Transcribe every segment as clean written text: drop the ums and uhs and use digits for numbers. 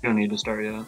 You don't need to start yet.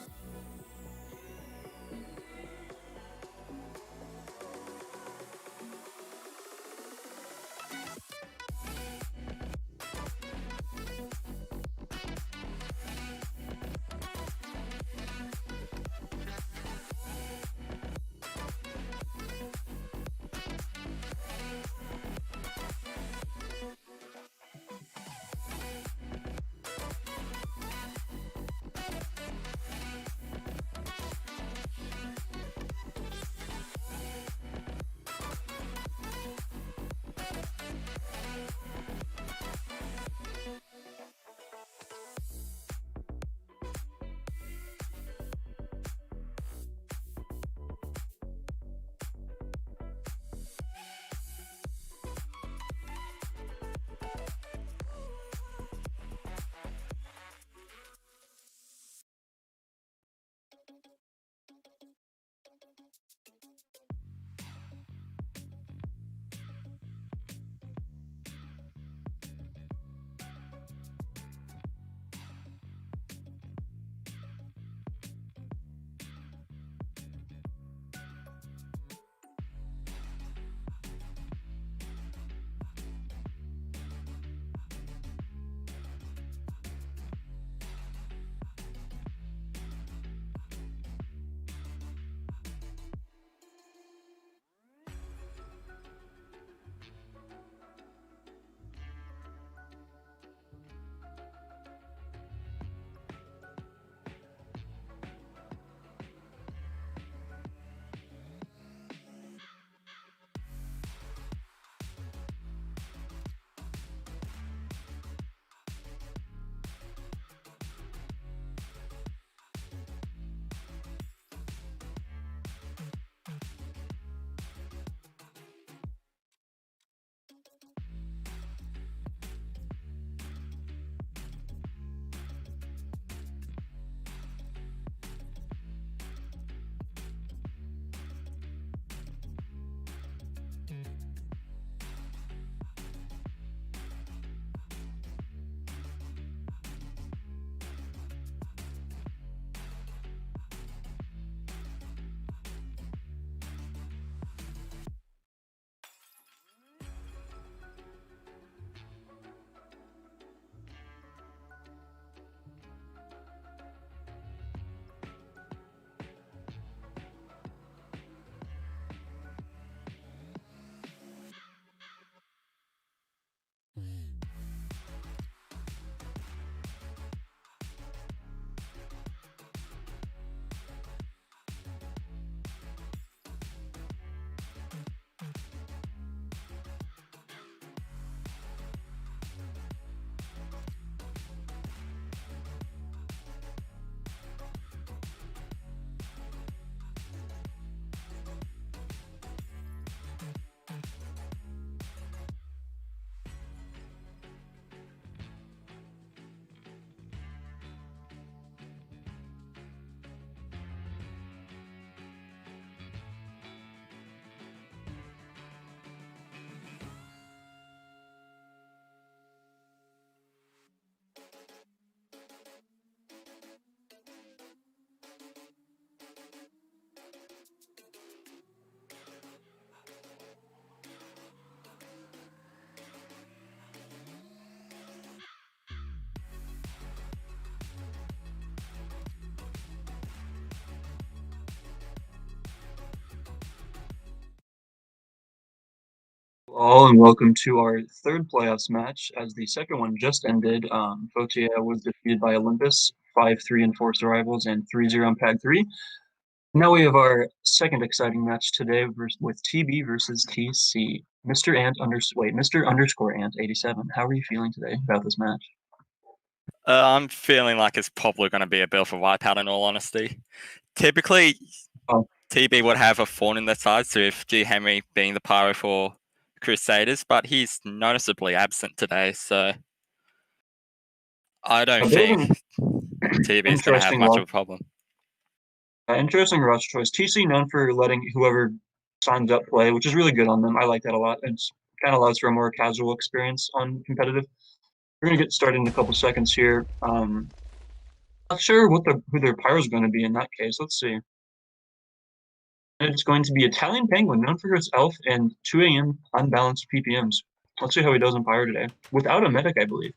All and welcome to our third playoffs match. As the second one just ended, Fotia was defeated by Olympus, 5-3 in forced arrivals and 3-0 in Pag 3. Now we have our second exciting match today with TB versus TC. Mr. underscore Ant 87. How are you feeling today about this match? I'm feeling like it's probably going to be a bit of a wipeout in all honesty. Typically, TB would have a thorn in their side, so if G. Henry being the pyro for Crusaders, but he's noticeably absent today, so I don't think TB is going to have much of a problem. Interesting rush choice. TC known for letting whoever signs up play, which is really good on them. I like that a lot. It's kind of allows for a more casual experience on competitive. We're going to get started in a couple seconds here. Not sure who their pyro is going to be in that case. Let's see. And it's going to be Italian Penguin, known for his elf and 2 a.m. unbalanced PPMs. Let's see how he does in pyro today. Without a medic, I believe.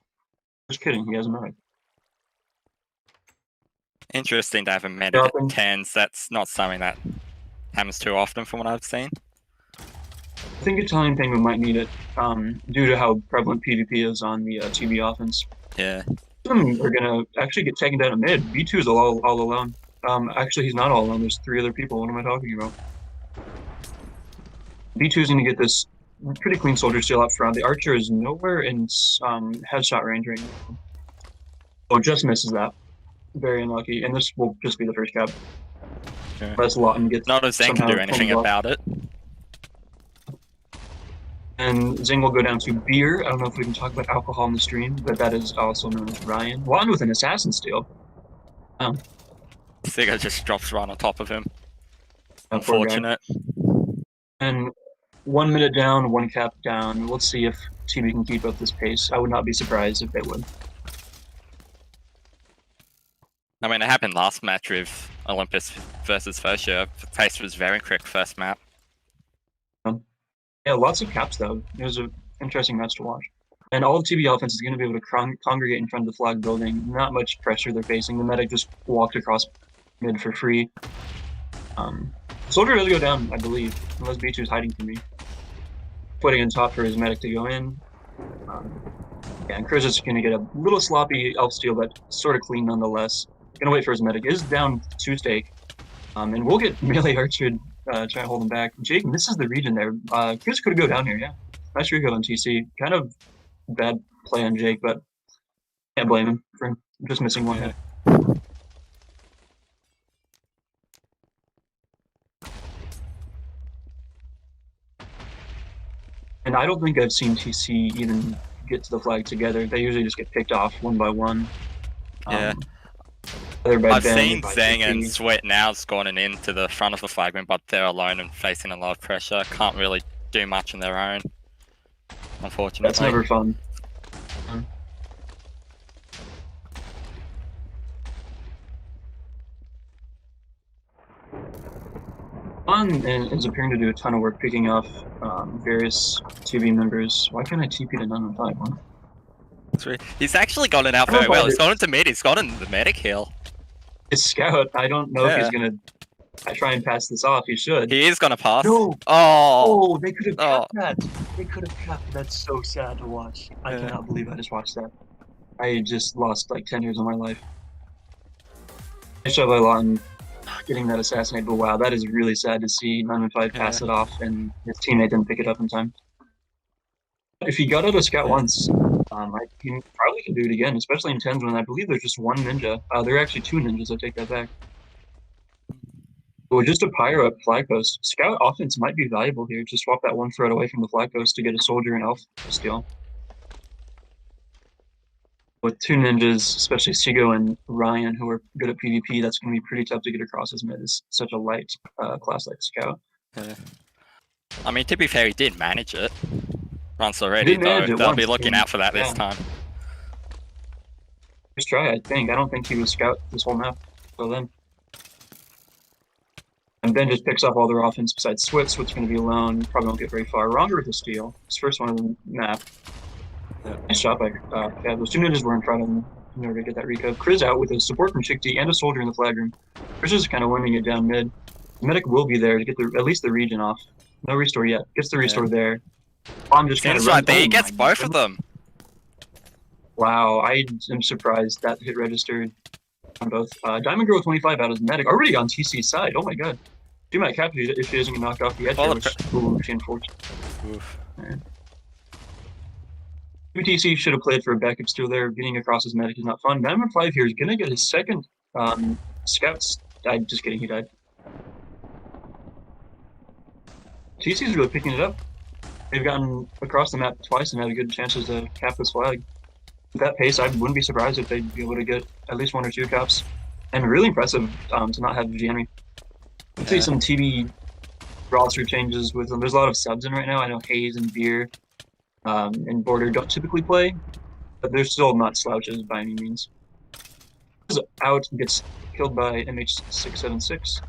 Just kidding, he has a medic. Interesting to have a medic at 10s. That's not something that happens too often from what I've seen. I think Italian Penguin might need it due to how prevalent PvP is on the TB offense. Yeah. Some are going to actually get taken down to mid. B2 is all alone. Actually, he's not all alone. There's 3 other people. What am I talking about? B2 is going to get this pretty clean soldier steal up front. The archer is nowhere in headshot range right now. Oh, just misses that. Very unlucky. And this will just be the first cap. Sure. That's Lawton gets. Not as Zeng can do anything about it. And Zing will go down to beer. I don't know if we can talk about alcohol in the stream, but that is also known as Ryan. Lawton with an assassin steal. Sigga just drops right on top of him. Unfortunate. And 1 minute down, 1 cap down. Let's see if TB can keep up this pace. I would not be surprised if they would. I mean, it happened last match with Olympus versus Fosha. The pace was very quick first map. Yeah, lots of caps though. It was an interesting match to watch. And all the TB offense is going to be able to congregate in front of the flag building. Not much pressure they're facing. The medic just walked across mid for free. Soldier does go down, I believe, unless B2 is hiding from me. Putting in top for his medic to go in. Yeah, and Chris is going to get a little sloppy elf steal, but sort of clean nonetheless. Gonna wait for his medic. Is down 2 stake. And we'll get melee archered, try to hold him back. Jake misses the region there. Chris could go down here, yeah. Nice recall on TC. Kind of bad play on Jake, but can't blame him for just missing 1 hit. And I don't think I've seen TC even get to the flag together. They usually just get picked off 1 by 1. Yeah. I've seen Zeng and Sweat now's gone into the front of the flagman, but they're alone and facing a lot of pressure. Can't really do much on their own, unfortunately. That's never fun. Is appearing to do a ton of work picking off various TB members. Why can't I TP to none of 5? He's actually gotten out very well. He's gotten to mid. He's gotten the medic heal. His scout. I don't know if he's gonna. I try and pass this off. He should. He is gonna pass. No. Oh. They could have capped that. They could have capped. That's so sad to watch. I cannot believe I just watched that. I just lost like 10 years of my life. Nice job by Lawton getting that assassinated. But wow, that is really sad to see 9-5 pass it off and his teammate didn't pick it up in time. If he got out a scout once, he probably can do it again, especially in 10s when I believe there's just 1 ninja. There are actually 2 ninjas, I take that back. But just a pyro at flag post. Scout offense might be valuable here. Just swap that 1 threat away from the flag post to get a soldier and elf steal. With 2 ninjas, especially Sigo and Ryan, who are good at PvP, that's going to be pretty tough to get across as mid. It's such a light class like scout. I mean, to be fair, he did manage it once already, though. They'll be looking out for that this time. First try, I think. I don't think he was scout this whole map. So then. And Ben just picks up all their offense besides Switch. Switch's going to be alone. Probably won't get very far. Ronger with a steal. His first one on the map. Nice shot by yeah, those 2 ninjas were in front of him in order to get that recode. Chris out with a support from Chick D and a soldier in the flag room. Chris is kind of winning it down mid. The medic will be there to get at least the region off. No restore yet. Gets the restore there. Bomb just kind of right there. He gets both of them. Wow, I am surprised that hit registered on both. Diamond Girl 25 out as medic. Already on TC's side. Oh my god. She might capture if she doesn't get knocked off the edge. Ooh, she unfortunate. TC should have played for a backup steal there. Getting across his medic is not fun. Diamond 5 here is going to get his second scouts. Just kidding, he died. TC's really picking it up. They've gotten across the map twice and had good chances to cap this flag. With that pace, I wouldn't be surprised if they'd be able to get at least 1 or 2 caps. And really impressive to not have G Henry. Let's see some TB roster changes with them. There's a lot of subs in right now. I know Hayes and Beer and Border don't typically play, but they're still not slouches by any means. Out, gets killed by MH676.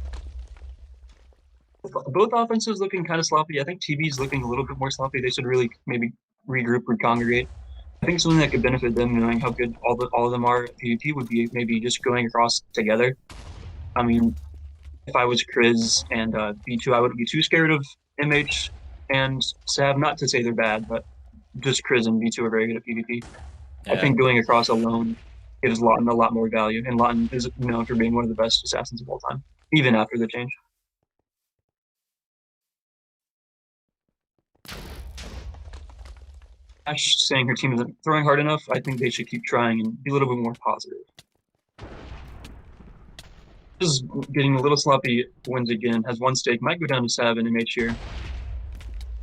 Both offenses looking kind of sloppy. I think TB's looking a little bit more sloppy. They should really maybe regroup, recongregate. I think something that could benefit them, knowing how good all of them are at PvP, would be maybe just going across together. I mean, if I was Kriz and B2, I wouldn't be too scared of MH and Sab. Not to say they're bad, but just Kriz and B2 are very good at PvP. Yeah. I think going across alone gives Lawton a lot more value, and Lawton is known for being one of the best assassins of all time, even after the change. Ash saying her team isn't throwing hard enough. I think they should keep trying and be a little bit more positive. Just getting a little sloppy, wins again, has one stake, might go down to 7 and MH here.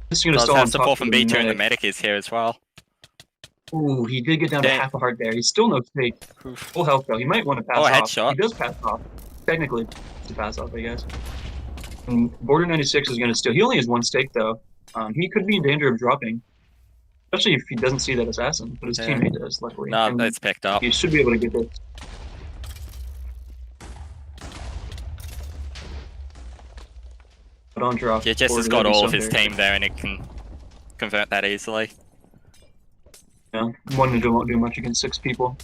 This is going to stall on top support from B2 medic. and the medic is here as well. Ooh, he did get down to half a heart there. He's still no stake. Full health though. He might want to pass off. Headshot. He does pass off. Technically, to pass off, I guess. And Border 96 is going to steal. He only has one stake though. He could be in danger of dropping, especially if he doesn't see that assassin. But his teammate does, luckily. No, that's picked up. He should be able to get this. But on drop. Yeah, Jess has got all of his team there, and it can convert that easily. Yeah, one ninja won't do much against 6 people.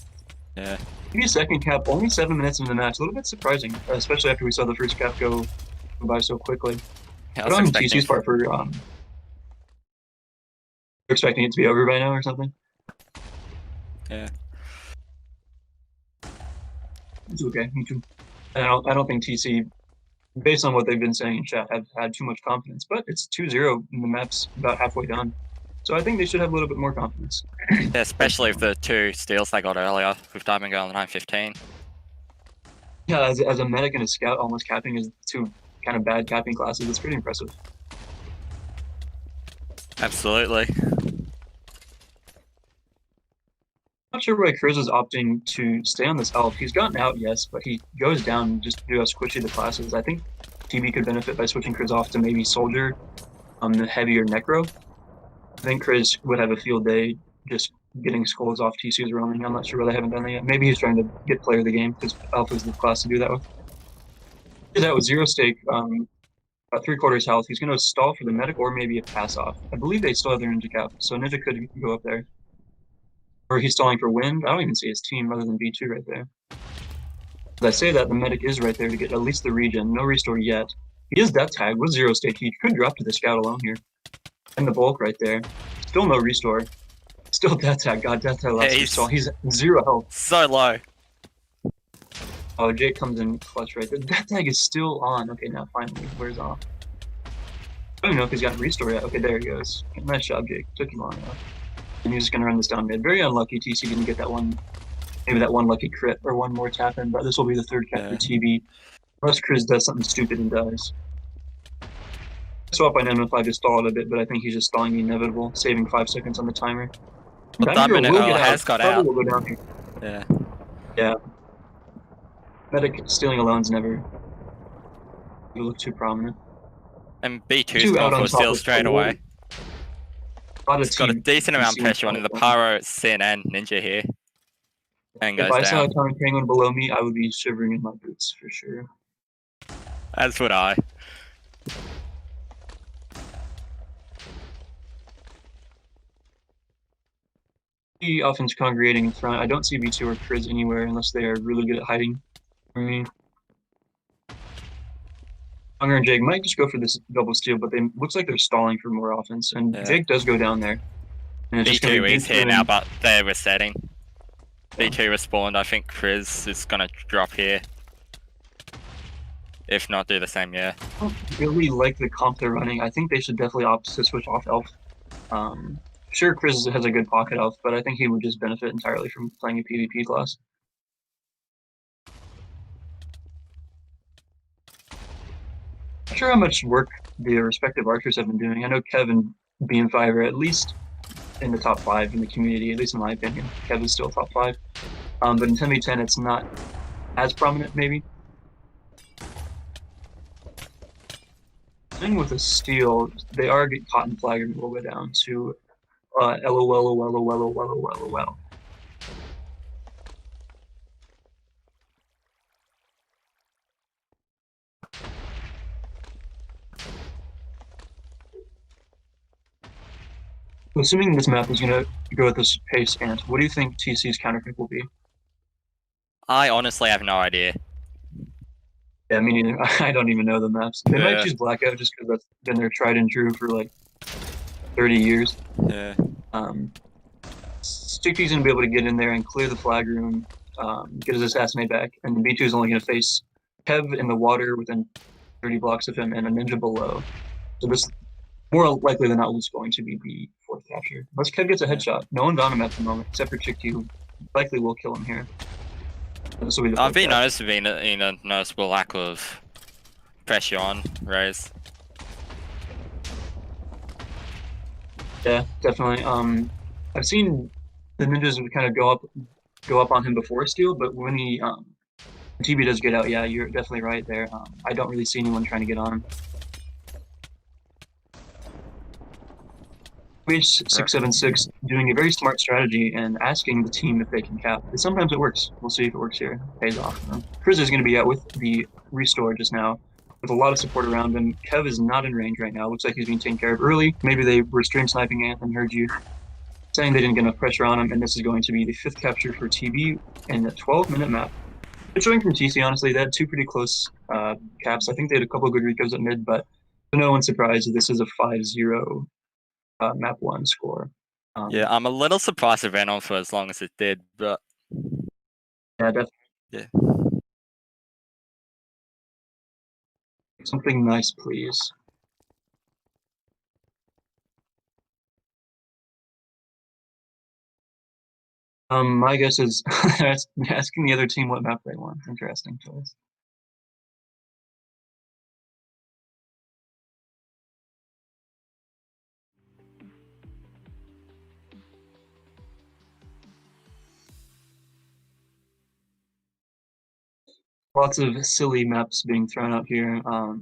Yeah. Maybe a second cap, only 7 minutes into the match. A little bit surprising, especially after we saw the first cap go by so quickly. But on TC's part for you're expecting it to be over by now or something? Yeah. It's okay, me too. I don't think TC, based on what they've been saying in chat, have had too much confidence. But it's 2-0 and the map's about halfway done. So I think they should have a little bit more confidence. Yeah, especially with the 2 steals they got earlier with Diamond Girl and 915. Yeah, as a medic and a scout, almost capping is 2 kind of bad capping classes. It's pretty impressive. Absolutely. Not sure why Kriz is opting to stay on this elf. He's gotten out, yes, but he goes down just to do how squishy the classes. I think TB could benefit by switching Kriz off to maybe Soldier, the heavier Necro. I think Kriz would have a field day just getting skulls off TC's roaming. I'm not sure why they haven't done that yet. Maybe he's trying to get player of the game because Alpha is the class to do that with. That was 0 stake, about 3/4 health. He's going to stall for the medic or maybe a pass off. I believe they still have their ninja cap, so ninja could go up there. Or he's stalling for wind. I don't even see his team other than B2 right there. As I say that, the medic is right there to get at least the regen. No restore yet. He is death tag with 0 stake. He could drop to the scout alone here. And the bulk right there. Still no restore. Still death tag. God, death tag last stall. He's 0 health. So low. Oh, Jake comes in clutch right there. Death tag is still on. Okay, now finally. Where's off? I don't even know if he's got restore yet. Okay, there he goes. Nice job, Jake. Took him long enough. And he's just going to run this down mid. Very unlucky TC didn't get that one. Maybe that one lucky crit or one more tap in, but this will be the 3rd cap for TB. Unless Kriz does something stupid and dies. Swap on MF5 just stalled a bit, but I think he's just stalling the inevitable, saving 5 seconds on the timer. Well, Diamond has got out. Will go down here. Yeah. Yeah. Medic stealing alone's never look too prominent. And B2's gone for a steal straight away. It's got a decent amount of pressure on the Pyro, Sin, and Ninja here. And goes down. If I saw a Tiny Penguin below me, I would be shivering in my boots for sure. As would I. The offense congregating in front. I don't see B2 or Kriz anywhere unless they are really good at hiding from me. Hunger and Jake might just go for this double steal, but they looks like they're stalling for more offense. And Jake does go down there. And it's B2 is here now, but they're resetting. B2 respawned. I think Kriz is going to drop here. If not, do the same, yeah. I don't really like the comp they're running. I think they should definitely opt to switch off elf. Sure, Kriz has a good pocket elf, but I think he would just benefit entirely from playing a PvP class. Not sure how much work the respective archers have been doing. I know Kev and B5 are at least in the top 5 in the community, at least in my opinion. Kev is still top 5. But in 10v10, it's not as prominent, maybe. Then with a steal, they are get caught in flag and will go down to LOL. Assuming this map is gonna go at this pace, Ant, what do you think TC's counterpick will be? I honestly have no idea. Yeah, me neither. I don't even know the maps. They might Yeah. choose Blackout just because that's been their tried and true for like 30 years. Yeah. Sticky's gonna be able to get in there and clear the flag room, get his assassinate back, and B2 is only gonna face Kev in the water within 30 blocks of him and a ninja below. So this more likely than not is going to be the fourth capture. Unless Kev gets a headshot. No one's on him at the moment, except for Chicky, who likely will kill him here. This will be the I've been capture. noticing a noticeable lack of pressure on Raze. Yeah, definitely. I've seen the ninjas kind of go up on him before steal, but when he TB does get out, yeah, you're definitely right there. I don't really see anyone trying to get on him. H676 doing a very smart strategy and asking the team if they can cap. And sometimes it works. We'll see if it works here. It pays off. Chris is going to be out with the restore just now, with a lot of support around him. Kev is not in range right now. Looks like he's being taken care of early. Maybe they were stream sniping Ant and heard you saying they didn't get enough pressure on him, and this is going to be the fifth capture for TB in the 12-minute map. Good showing from TC, honestly. They had two pretty close caps. I think they had a couple of good recos at mid, but to no one's surprise, this is a 5-0 map 1 score. Yeah, I'm a little surprised it ran on for as long as it did, but yeah, definitely. Yeah. Something nice, please. My guess is asking the other team what map they want. Interesting choice. Lots of silly maps being thrown out here. I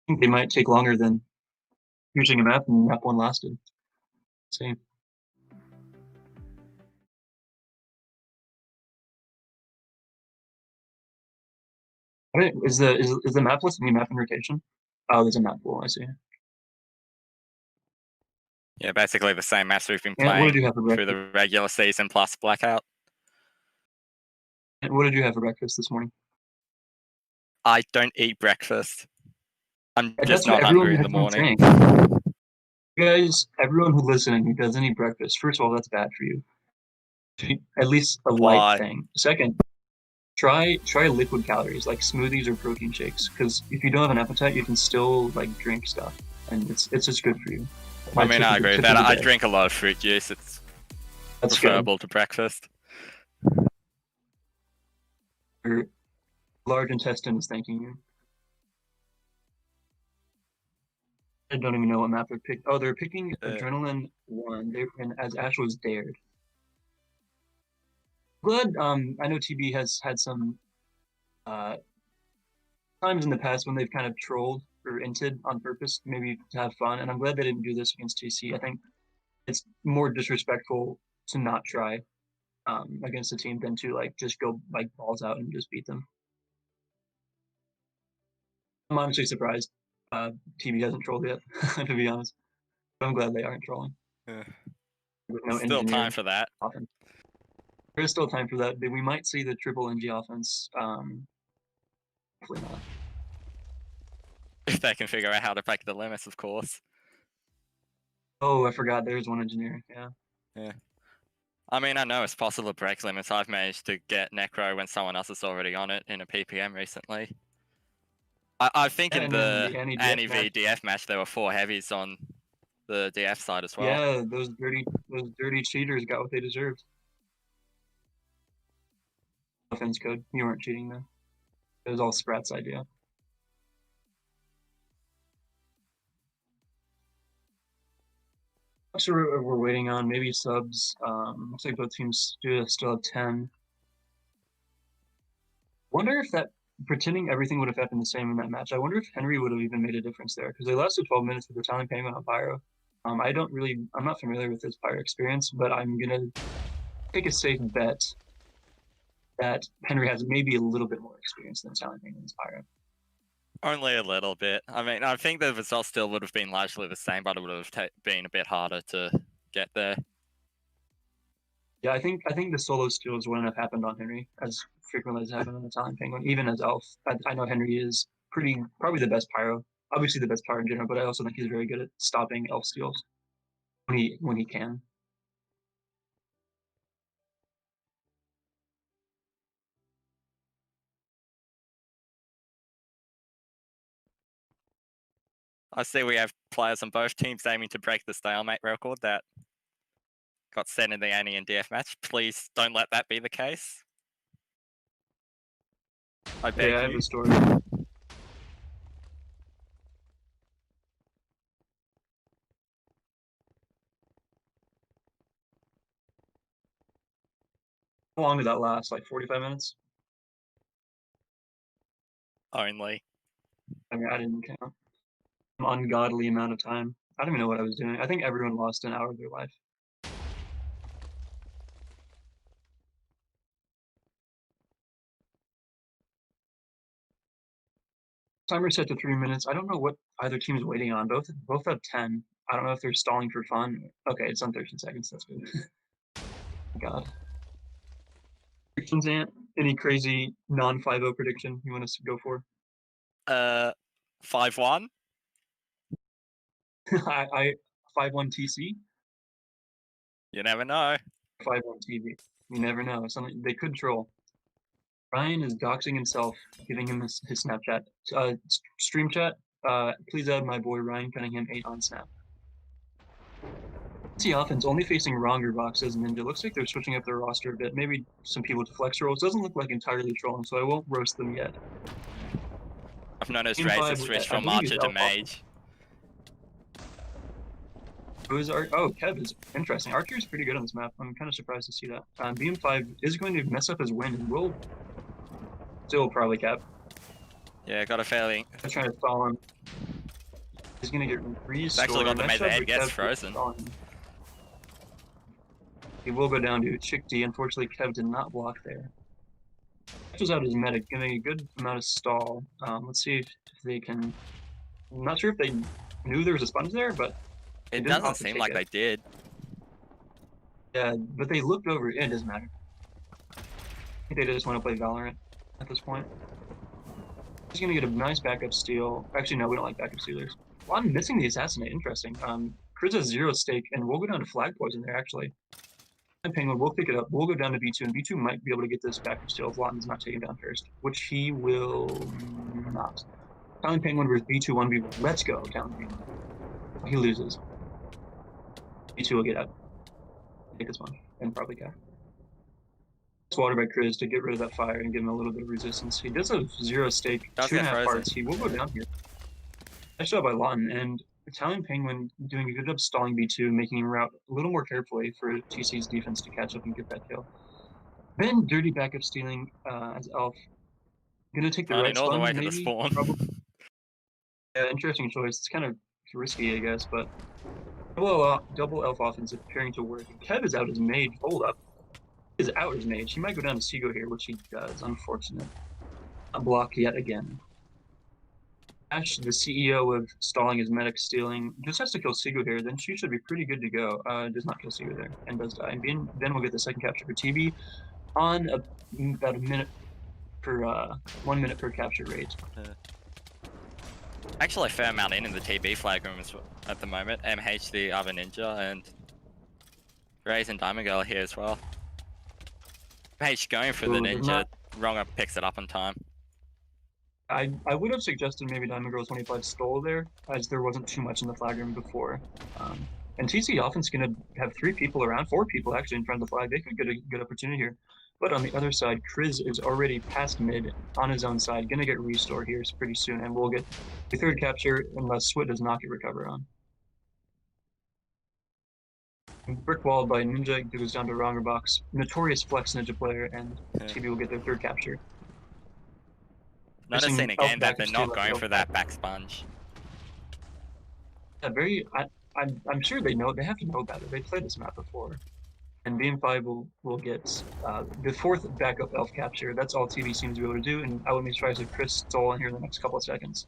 think they might take longer than choosing a map, and map 1 lasted. See. Is the map list any map in rotation? Oh, there's a map pool. I see. Yeah, basically the same maps we've been And what playing did you have for through breakfast? the regular season plus Blackout. And what did you have for breakfast this morning? I don't eat breakfast. I'm And just that's what not everyone hungry in the has been morning. saying. You guys, everyone who listens who doesn't eat breakfast, first of all, that's bad for you. At least a light Why? thing. Second, try liquid calories like smoothies or protein shakes, because if you don't have an appetite, you can still like drink stuff, and it's just good for you. I mean, I agree with that. I drink a lot of fruit juice. It's preferable to breakfast. Your large intestine is thanking you. I don't even know what map they're picking. Oh, they're picking Adrenaline 1. And as Ash was dared. Glad I know TB has had some times in the past when they've kind of trolled or inted on purpose, maybe to have fun, and I'm glad they didn't do this against TC. I think it's more disrespectful to not try against a team than to like just go like balls out and just beat them. I'm honestly surprised TB hasn't trolled yet, to be honest. But I'm glad they aren't trolling. Yeah. With no still time for that. Offense. There is still time for that. We might see the triple NG offense. Hopefully not. If they can figure out how to break the limits, of course. Oh, I forgot. There's one engineer. Yeah. Yeah. I mean, I know it's possible to break limits. I've managed to get Necro when someone else is already on it in a PPM recently. I think in the Annie v DF match, there were 4 heavies on the DF side as well. Yeah, those dirty cheaters got what they deserved. Offense code. You weren't cheating though. It was all Sprat's idea. So we're waiting on maybe subs. Looks like both teams still have 10. Wonder if that pretending everything would have happened the same in that match. I wonder if Henry would have even made a difference there because they lasted 12 minutes with the Italian Penguin on Pyro. I'm not familiar with his Pyro experience, but I'm gonna take a safe bet that Henry has maybe a little bit more experience than Italian Penguin's Pyro. Only a little bit. I mean, I think the result still would have been largely the same, but it would have been a bit harder to get there. Yeah, I think the solo steals wouldn't have happened on Henry as frequently as happened on Italian Penguin, even as Elf. I know Henry is probably the best Pyro, obviously the best Pyro in general, but I also think he's very good at stopping Elf steals when he can. I see we have players on both teams aiming to break the stalemate record that got set in the Annie and DF match. Please don't let that be the case. I beg you. I have a story. How long did that last? Like 45 minutes? Only. I mean, I didn't count. An ungodly amount of time. I don't even know what I was doing. I think everyone lost an hour of their life. Timer set to 3 minutes. I don't know what either team's waiting on. Both have 10. I don't know if they're stalling for fun. Okay, it's on 13 seconds. That's good. God. Predictions, Ant? Any crazy non-5-0 prediction you want us to go for? 5-1. I 5-1 TC. You never know. 5-1 TV. You never know. Something they could troll. Ryan is doxing himself, giving him his Snapchat stream chat. Please add my boy Ryan Cunningham 8 on Snap. See offense only facing wronger boxes, and Ninja. Looks like they're switching up their roster a bit. Maybe some people to flex roles. Doesn't look like entirely trolling, so I won't roast them yet. I've noticed Razor switch from Archer to Mage. Who's Kev is interesting. Archer is pretty good on this map. I'm kind of surprised to see that. BM5 is going to mess up his win and will still probably cap. Yeah, got a feeling. I'm trying to follow him. He's going to get restored. Actually got the Major head gets frozen. He will go down to Chick D. Unfortunately, Kev did not block there. Catches out his medic, giving a good amount of stall. Let's see if they can. I'm not sure if they knew there was a sponge there, but it doesn't seem like they did. Yeah, but they looked over. It doesn't matter. I think they just want to play Valorant at this point. He's going to get a nice backup steal. Actually, no, we don't like backup stealers. Well, I'm missing the assassinate. Interesting. Chris has 0 stake, and we'll go down to flag poison there, actually. And Penguin will pick it up. We'll go down to B2, and B2 might be able to get this backup steal if Lawton's not taken down first, which he will not. Italian Penguin versus B2 1v1. Let's go, Italian Penguin. He loses. B2 will get up. Take this one, and probably cap. Water by Chris to get rid of that fire and give him a little bit of resistance. He does have 0 stake, 2.5 parts. He will go down here. Nice job by Lawton, and Italian Penguin doing a good job stalling B2, making him route a little more carefully for TC's defense to catch up and get that kill. Then dirty backup stealing as Elf. Gonna take the right all sponge, the way maybe? To the spawn. Probably. Yeah, interesting choice. It's kind of risky, I guess, but double Elf offense appearing to work. And Kev is out as mage. Hold up. Is out as mage. He might go down to Seago here, which he does. Unfortunate. A block yet again. Ash, the CEO of stalling his medic stealing, just has to kill Seago here. Then she should be pretty good to go. Does not kill Seago there and does die. And then we'll get the second capture for TB on about a minute per 1 minute per capture rate. Actually, a fair amount in the TB flag room at the moment. MH, the other ninja, and Raze and Diamond Girl here as well. MH going for the ninja. Wronger picks it up in time. I would have suggested maybe Diamond Girl 25 stole there, as there wasn't too much in the flag room before. And TC offense going to have 3 people around, 4 people actually in front of the flag. They could get a good opportunity here. But on the other side, Chris is already past mid on his own side, going to get restore here pretty soon, and we'll get the third capture unless Swit does not get recover on. Brick walled by Ninja, goes down to Wronger Box. Notorious flex Ninja player, and TB will get their third capture. Noticing again that they're not going for that back sponge. Yeah, I'm sure they know. They have to know about it. They played this map before. And BM5 will get the 4th backup elf capture. That's all TV seems to be able to do, and I wouldn't be surprised if Chris stole in here in the next couple of seconds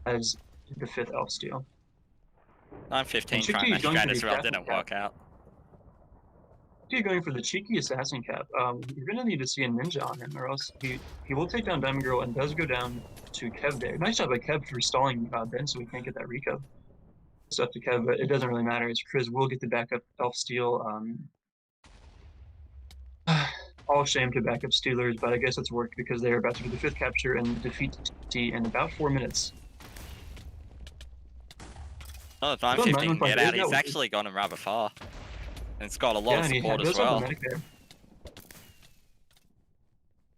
as the 5th elf steal. 9:15 trying to straight as well didn't work out. You're going for the cheeky assassin cap. You're gonna need to see a ninja on him, or else he will take down Diamond Girl and does go down to Kev there. Nice job by Kev for stalling Ben, so we can't get that Rico. It's up to Kev, but it doesn't really matter. As Chris will get the backup elf steal. All shame to backup Steelers, but I guess it's worked because they are about to do the 5th capture and defeat T in about 4 minutes. Oh, 9:15 get out. He's actually gone rather far. And it's got a lot of support as well.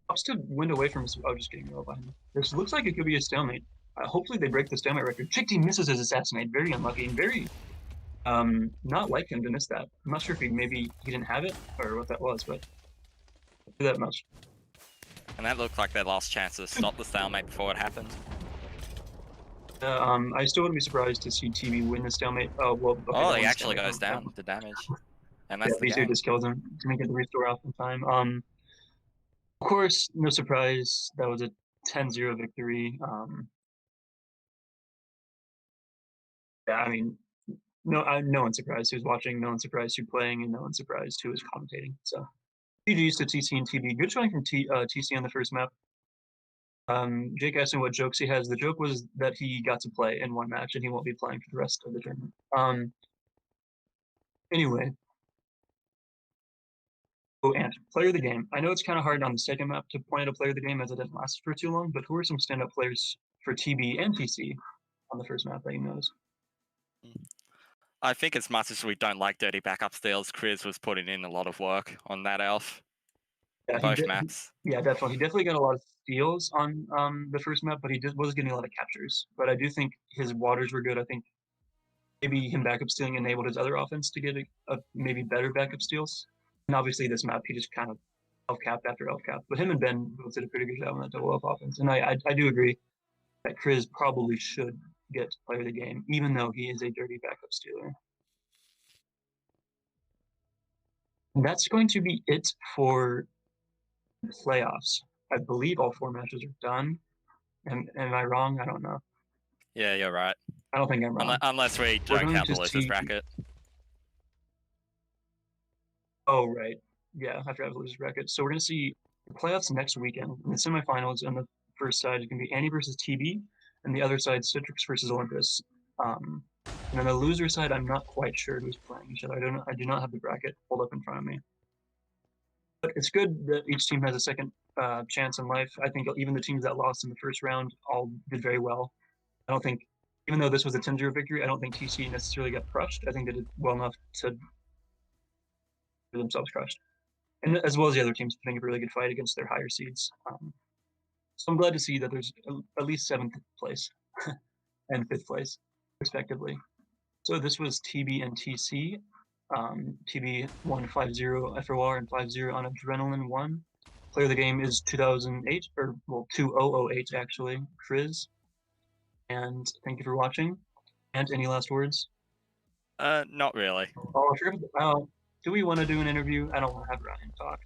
Ups to wind away from us. Oh, just getting real behind him. This looks like it could be a stalemate. Hopefully they break the stalemate record. Chick Team misses his assassinate. Very unlucky and very not like him to miss that. I'm not sure if maybe he didn't have it or what that was, but not that much. And that looked like their last chance to stop the stalemate before it happened. I still wouldn't be surprised to see TV win the stalemate. Oh, well. Okay, oh, he actually goes down with the damage. And that's the game. Just kills him to make it the restore off in time. Of course, no surprise, that was a 10-0 victory. Yeah, I mean, no one's surprised who's watching, no one's surprised who's playing, and no one's surprised who is commentating. So, GG's to TC and TB. Good showing from TC on the first map. Jake asked me what jokes he has. The joke was that he got to play in one match and he won't be playing for the rest of the tournament. Anyway. Oh, and player of the game. I know it's kind of hard on the second map to point out a player of the game as it didn't last for too long, but who are some stand-up players for TB and TC on the first map that you noticed? I think as much as we don't like dirty backup steals, Chris was putting in a lot of work on that elf. Yeah, both maps. Yeah, definitely. He definitely got a lot of steals on the first map, but he was getting a lot of captures. But I do think his waters were good. I think maybe him backup stealing enabled his other offense to get a maybe better backup steals. And obviously this map, he just kind of elf-capped after elf-capped. But him and Ben both did a pretty good job on that double elf offense. And I do agree that Chris probably should get player of the game, even though he is a dirty backup stealer. And that's going to be it for the playoffs. I believe all 4 matches are done. Am I wrong? I don't know. Yeah, you're right. I don't think I'm wrong. Unless we don't count the losers bracket. Oh, right. Yeah, I forgot the losers bracket. So we're going to see the playoffs next weekend. In the semifinals, on the first side, it's going to be Annie versus TB, and the other side, Citrix versus Olympus. And on the loser side, I'm not quite sure who's playing each other. I do not have the bracket pulled up in front of me. But it's good that each team has a second chance in life. I think even the teams that lost in the first round all did very well. I don't think, even though this was a 10-0 victory, I don't think TC necessarily got crushed. I think they did well enough to themselves crushed, and as well as the other teams putting up a really good fight against their higher seeds. So I'm glad to see that there's at least 7th place and 5th place, respectively. So this was TB and TC. TB won 5-0 FOR and 5-0 on Adrenaline 1. Player of the game is 2008, or well, 2008 actually, Chris. And thank you for watching. And any last words? Not really. Oh, sure. Do we want to do an interview? I don't want to have Ryan talk.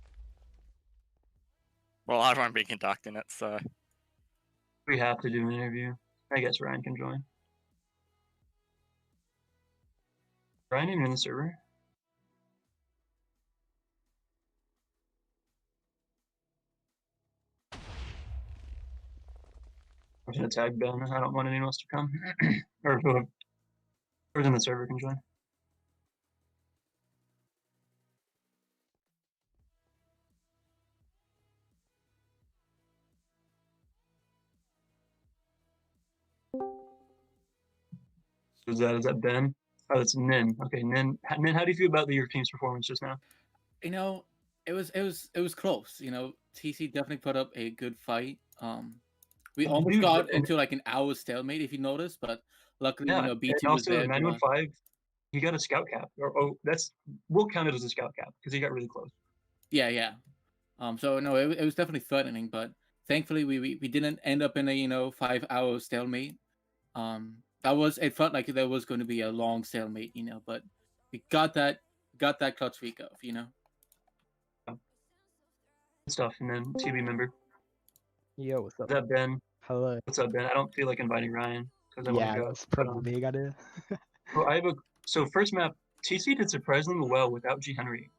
Well, I won't be conducting it, so. We have to do an interview. I guess Ryan can join. Ryan, you're in the server. I'm going to tag Ben. I don't want anyone else to come. Or whoever's in the server can join. Is that Ben? Oh, it's Nin. Okay, Nin. Nin, how do you feel about your team's performance just now? You know, it was close. You know, TC definitely put up a good fight. We almost got into like an hour stalemate, if you noticed, but luckily, yeah, you know, B2 was there. 915, he got a scout cap. We'll count it as a scout cap because he got really close. Yeah. So no, it was definitely threatening, but thankfully we didn't end up in a 5-hour stalemate. It felt like there was going to be a long stalemate, but we got that clutch week off, stuff, and then TB member. Yo, what's up? What's up, Ben? Hello. What's up, Ben? I don't feel like inviting Ryan because I want Yeah, to go. that's probably a big idea. So first map, TC did surprisingly well without G Henry.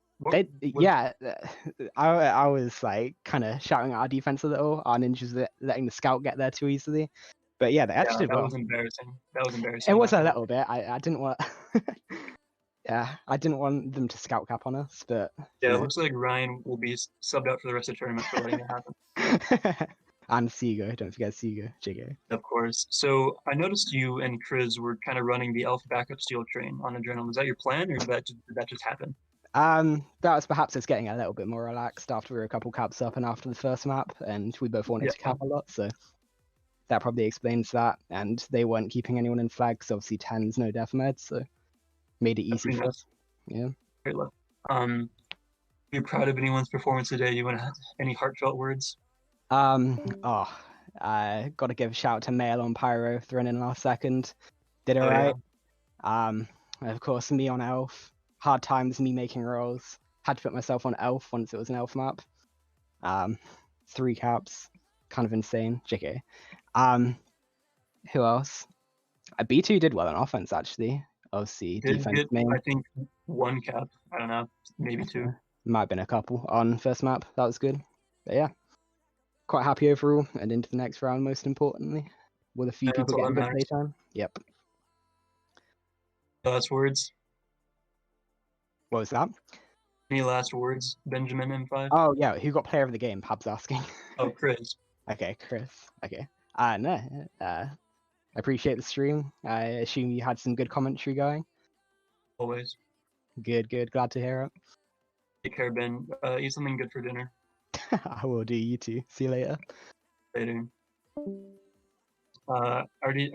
Yeah, I was like kind of shouting at our defense a little. Our ninjas letting the scout get there too easily. But yeah, they actually did well. That was embarrassing. That was embarrassing. It was a little bit. I didn't want. Yeah, I didn't want them to scout cap on us, but yeah, it looks like Ryan will be subbed out for the rest of the tournament for letting it happen. And Seago, don't forget Seago, JK. Of course. So I noticed you and Chris were kind of running the elf backup steel train on Adrenaline. Was that your plan, or did that just happen? That was perhaps us getting a little bit more relaxed after we were a couple caps up and after the first map, and we both wanted to cap a lot, so that probably explains that. And they weren't keeping anyone in flag, because obviously 10's no death med, so made it easy for us. Yeah. Great luck. You're proud of anyone's performance today? You want to have any heartfelt words? I got to give a shout out to Mail on Pyro, thrown in last second. Did it right. Yeah. Of course, me on Elf. Hard times, me making rolls. Had to put myself on Elf once it was an Elf map. 3 caps. Kind of insane. JK. Who else? B2 did well on offense, actually. Obviously, defense main. I think 1 cap. I don't know. Maybe 2. Might have been a couple on first map. That was good. But yeah. Quite happy overall, and into the next round, most importantly, with a few people getting good playtime. Yep. Last words? What was that? Any last words, Benjamin M5? Oh, yeah, who got player of the game? Pab's asking. Oh, Chris. Okay, Chris. Okay. No, I appreciate the stream. I assume you had some good commentary going. Always. Good. Glad to hear it. Take care, Ben. Eat something good for dinner. I will do. You too. See you later. Later. Already